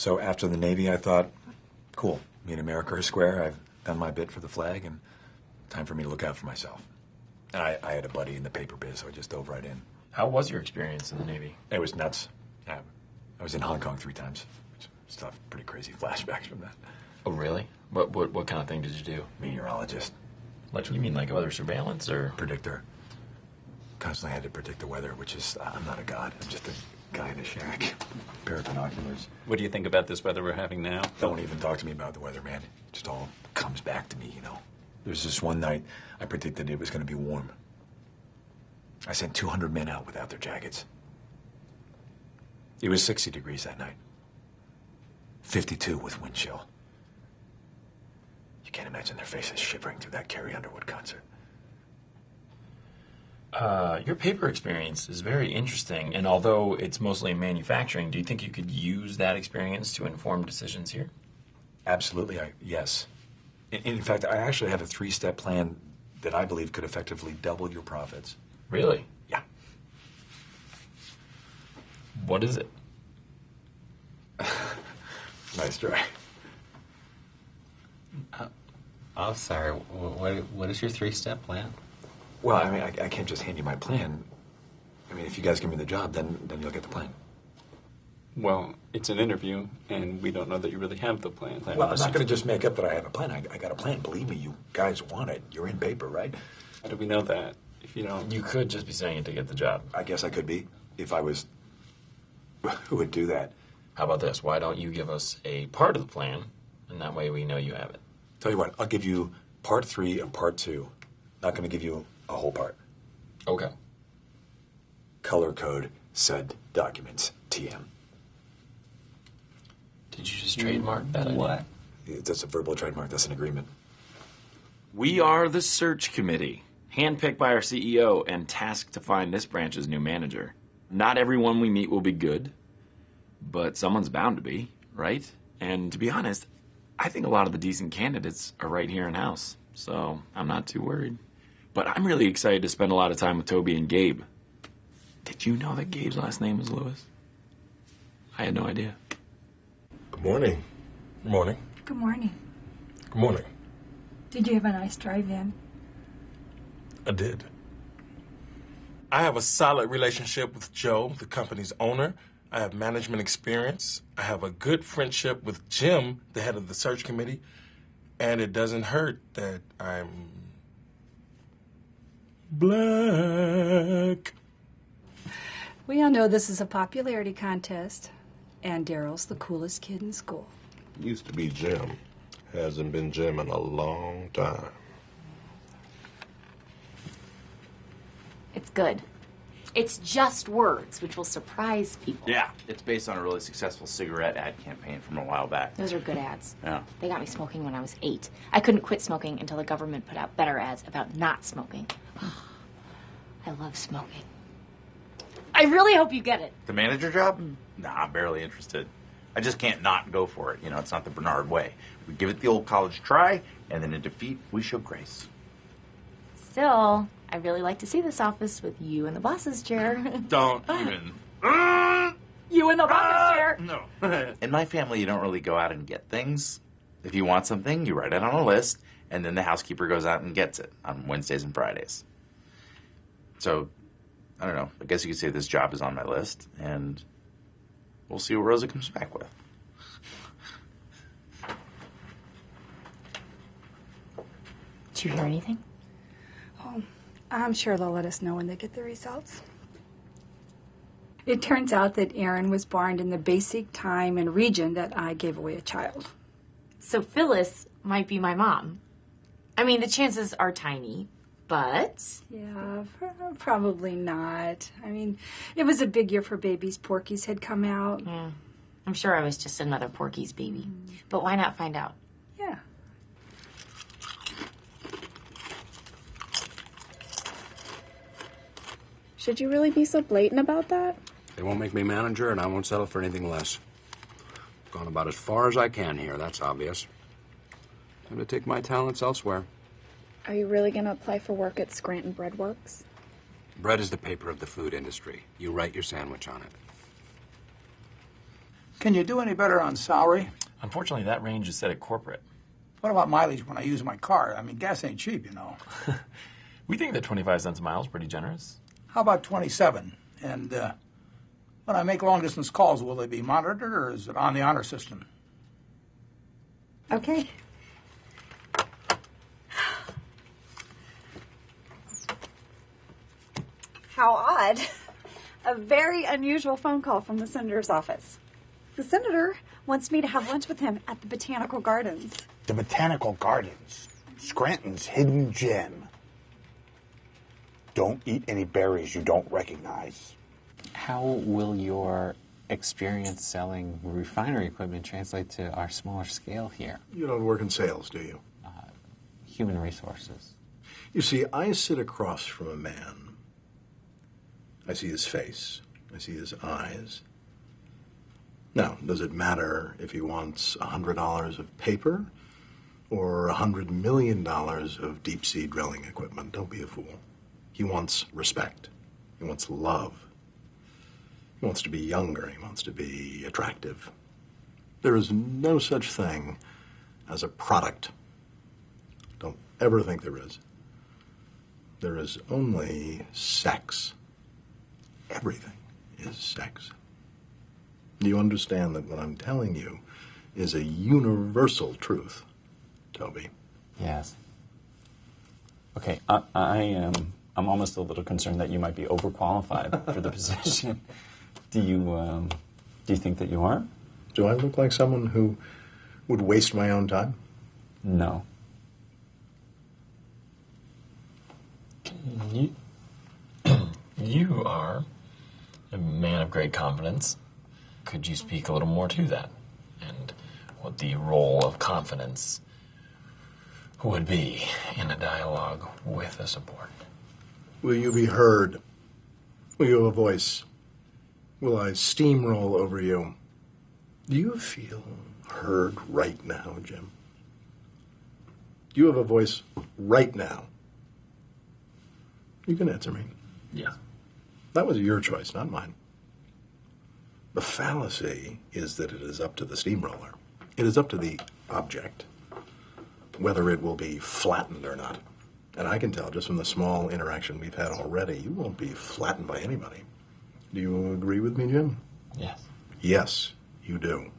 So after the Navy, I thought, cool, me and America are square. I've done my bit for the flag, and time for me to look out for myself. And I had a buddy in the paper biz, so I just dove right in. How was your experience in the Navy? It was nuts. Yeah, I was in Hong Kong 3 times. Still have pretty crazy flashbacks from that. Oh, really? What kind of thing did you do? Meteorologist. Like, you mean like weather surveillance, or? Predictor. Constantly had to predict the weather, which is, I'm not a god. I'm just a guy in a shack. Pair of binoculars. What do you think about this weather we're having now? Don't even talk to me about the weather, man. It just all comes back to me, you know. There was this one night I predicted it was going to be warm. I sent 200 men out without their jackets. It was 60 degrees that night. 52 with wind chill. You can't imagine their faces shivering through that Carrie Underwood concert. Your paper experience is very interesting, and although it's mostly in manufacturing, do you think you could use that experience to inform decisions here? Absolutely, yes. In fact, I actually have a 3-step plan that I believe could effectively double your profits. Really? Yeah. What is it? Nice try. Oh, sorry. What is your 3-step plan? Well, I mean, I can't just hand you my plan. I mean, if you guys give me the job, then you'll get the plan. Well, it's an interview, and we don't know that you really have the plan. Well, I'm not going to just make up that I have a plan. I got a plan. Believe me, you guys want it. You're in paper, right? How do we know that if you don't? You could just be saying it to get the job. I guess I could be, if I was... Who would do that? How about this? Why don't you give us a part of the plan, and that way we know you have it. Tell you what, I'll give you part 3 and part 2. Not going to give you a whole part. Okay. Color code said documents, TM. Did you just trademark that idea? What? That's a verbal trademark. That's an agreement. We are the search committee, handpicked by our CEO and tasked to find this branch's new manager. Not everyone we meet will be good, but someone's bound to be, right? And to be honest, I think a lot of the decent candidates are right here in-house, so I'm not too worried. But I'm really excited to spend a lot of time with Toby and Gabe. Did you know that Gabe's last name is Lewis? I had no idea. Good morning. Good morning. Good morning. Good morning. Did you have a nice drive in? I did. I have a solid relationship with Joe, the company's owner. I have management experience. I have a good friendship with Jim, the head of the search committee. And it doesn't hurt that I'm black. We all know this is a popularity contest, and Daryl's the coolest kid in school. Used to be Jim. Hasn't been Jim in a long time. It's good. It's just words, which will surprise people. Yeah, it's based on a really successful cigarette ad campaign from a while back. Those are good ads. Yeah. They got me smoking when I was 8. I couldn't quit smoking until the government put out better ads about not smoking. I love smoking. I really hope you get it. The manager job? Nah, I'm barely interested. I just can't not go for it. You know, it's not the Bernard way. We give it the old college try, and then in defeat, we show grace. Still, I really like to see this office with you in the boss's chair. Don't even. You in the boss's chair? No. In my family, you don't really go out and get things. If you want something, you write it on a list, and then the housekeeper goes out and gets it on Wednesdays and Fridays. So, I don't know. I guess you could say this job is on my list, and we'll see what Rosa comes back with. Did you hear anything? Oh, I'm sure they'll let us know when they get the results. It turns out that Aaron was born in the basic time and region that I gave away a child. So Phyllis might be my mom. I mean, the chances are tiny, but... Yeah, probably not. I mean, it was a big year for babies. Porky's had come out. Yeah, I'm sure I was just another Porky's baby. But why not find out? Yeah. Should you really be so blatant about that? They won't make me manager, and I won't settle for anything less. Gone about as far as I can here, that's obvious. Time to take my talents elsewhere. Are you really going to apply for work at Scranton Bread Works? Bread is the paper of the food industry. You write your sandwich on it. Can you do any better on salary? Unfortunately, that range is set at corporate. What about mileage when I use my car? I mean, gas ain't cheap, you know. We think that 25 cents a mile is pretty generous. How about 27? And when I make long-distance calls, will they be monitored, or is it on the honor system? Okay. How odd. A very unusual phone call from the senator's office. The senator wants me to have lunch with him at the Botanical Gardens. The Botanical Gardens, Scranton's hidden gem. Don't eat any berries you don't recognize. How will your experience selling refinery equipment translate to our smaller scale here? You don't work in sales, do you? Human resources. You see, I sit across from a man. I see his face. I see his eyes. Now, does it matter if he wants $100 of paper or $100 million of deep-sea drilling equipment? Don't be a fool. He wants respect. He wants love. He wants to be younger. He wants to be attractive. There is no such thing as a product. Don't ever think there is. There is only sex. Everything is sex. Do you understand that what I'm telling you is a universal truth, Toby? Yes. Okay, I'm almost a little concerned that you might be overqualified for the position. Do you think that you are? Do I look like someone who would waste my own time? No. You are a man of great confidence. Could you speak a little more to that? And what the role of confidence would be in a dialogue with a subordinate? Will you be heard? Will you have a voice? Will I steamroll over you? Do you feel heard right now, Jim? Do you have a voice right now? You can answer me. Yeah. That was your choice, not mine. The fallacy is that it is up to the steamroller. It is up to the object whether it will be flattened or not. And I can tell just from the small interaction we've had already, you won't be flattened by anybody. Do you agree with me, Jim? Yes. Yes, you do.